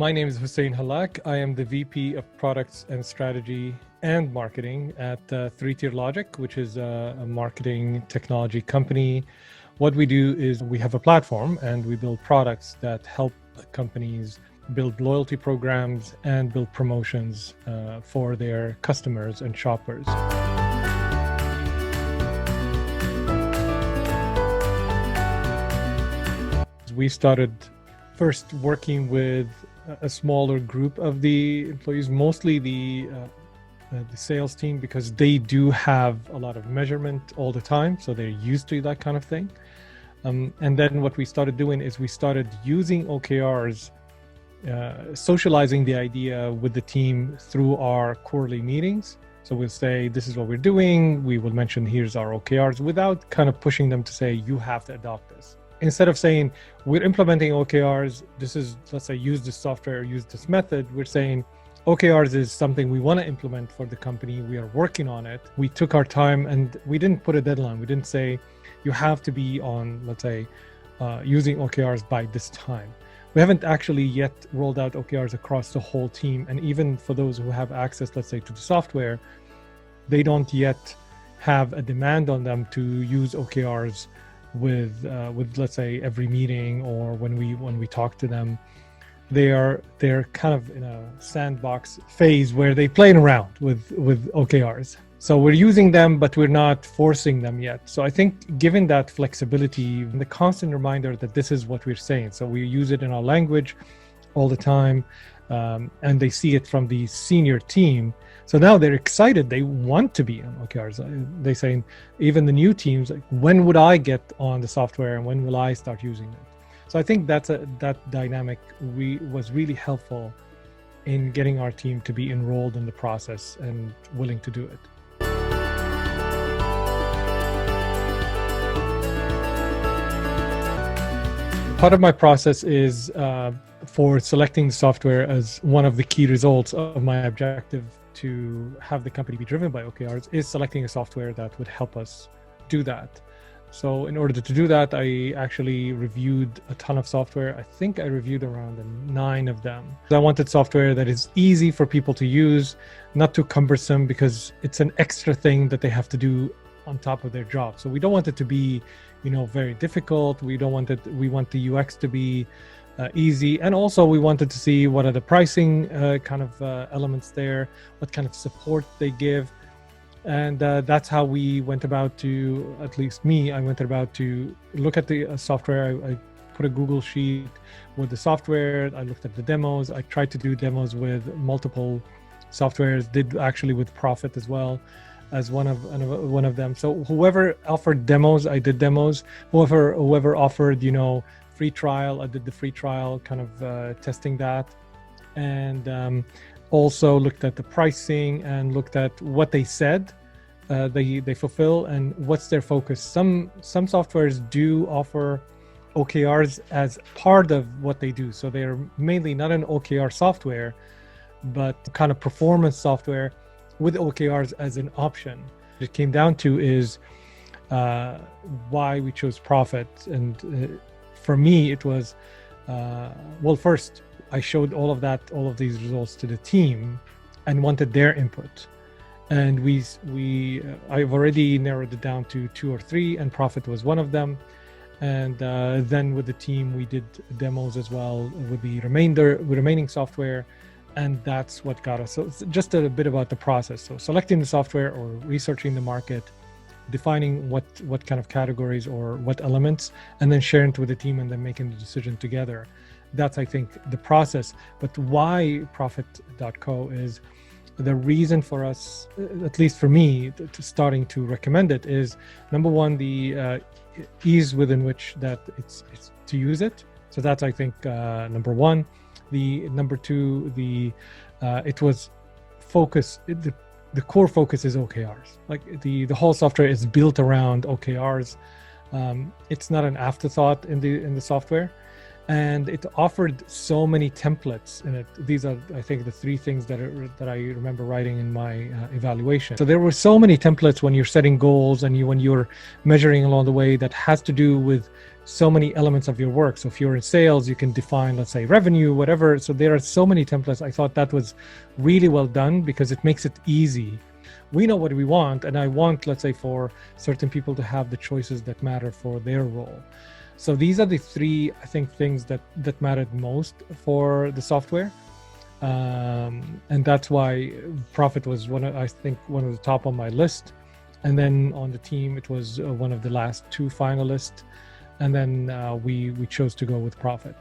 My name is Hussein Hallak. I am the VP of Products and Strategy and Marketing at Three Tier Logic, which is a marketing technology company. What we do is we have a platform and we build products that help companies build loyalty programs and build promotions for their customers and shoppers. We started first working with a smaller group of the employees, mostly the sales team, because they do have a lot of measurement all the time, so they're used to that kind of thing. And then what we started doing is we started using OKRs, socializing the idea with the team through our quarterly meetings. So we'll say, this is what we're doing. We will mention, here's our OKRs, without kind of pushing them to say, you have to adopt this. Instead of saying, we're implementing OKRs, this is, let's say, use this software, use this method, we're saying, OKRs is something we want to implement for the company. We are working on it. We took our time and we didn't put a deadline. We didn't say, you have to be on, let's say, using OKRs by this time. We haven't actually yet rolled out OKRs across the whole team. And even for those who have access, let's say, to the software, they don't yet have a demand on them to use OKRs with let's say every meeting or when we talk to them. They're kind of in a sandbox phase where they playing around with OKRs. So we're using them, but we're not forcing them yet. So I think given that flexibility and the constant reminder that this is what we're saying, so we use it in our language all the time, and they see it from the senior team. So now they're excited. They want to be on OKRs. They say, even the new teams, like, when would I get on the software and when will I start using it? So I think that dynamic was really helpful in getting our team to be enrolled in the process and willing to do it. Part of my process is for selecting the software as one of the key results of my objective to have the company be driven by OKRs is selecting a software that would help us do that. So in order to do that, I actually reviewed a ton of software. I think I reviewed around 9 of them. I wanted software that is easy for people to use, not too cumbersome, because it's an extra thing that they have to do on top of their job. So we don't want it to be, very difficult. We want the UX to be easy. And also we wanted to see what are the pricing kind of elements there, what kind of support they give. And that's how we went about to, at least me, I went about to look at the software. I put a Google sheet with the software. I looked at the demos. I tried to do demos with multiple softwares, did actually with Profit as well as one of them. So whoever offered demos, I did demos. Whoever offered, free trial, I did the free trial, kind of testing that. And also looked at the pricing and looked at what they said they fulfill and what's their focus. Some softwares do offer OKRs as part of what they do. So they're mainly not an OKR software, but kind of performance software with OKRs as an option. What it came down to is why we chose Profit. And for me, it was, first, I showed all of these results to the team and wanted their input. And I've already narrowed it down to 2 or 3, and Profit was one of them. And then with the team, we did demos as well with the remaining software. And that's what got us. So it's just a bit about the process. So selecting the software or researching the market, defining what kind of categories or what elements, and then sharing it with the team and then making the decision together. That's, I think, the process. But why Profit.co is the reason for us, at least for me, starting to recommend it is, number one, the ease within which that it's to use it. So that's, I think, number one. The number two, it was focus. The core focus is OKRs. Like the whole software is built around OKRs. It's not an afterthought in the software. and it offered so many templates in it. These are, I think, the three things that I remember writing in my evaluation. So there were so many templates when you're setting goals and when you're measuring along the way that has to do with so many elements of your work. So if you're in sales, you can define, let's say, revenue, whatever. So there are so many templates. I thought that was really well done because it makes it easy. We know what we want, and I want, let's say, for certain people to have the choices that matter for their role. So these are the three, I think, things that mattered most for the software. And that's why profit was one of the top on my list. And then on the team, it was one of the last two finalists. And then we chose to go with profit.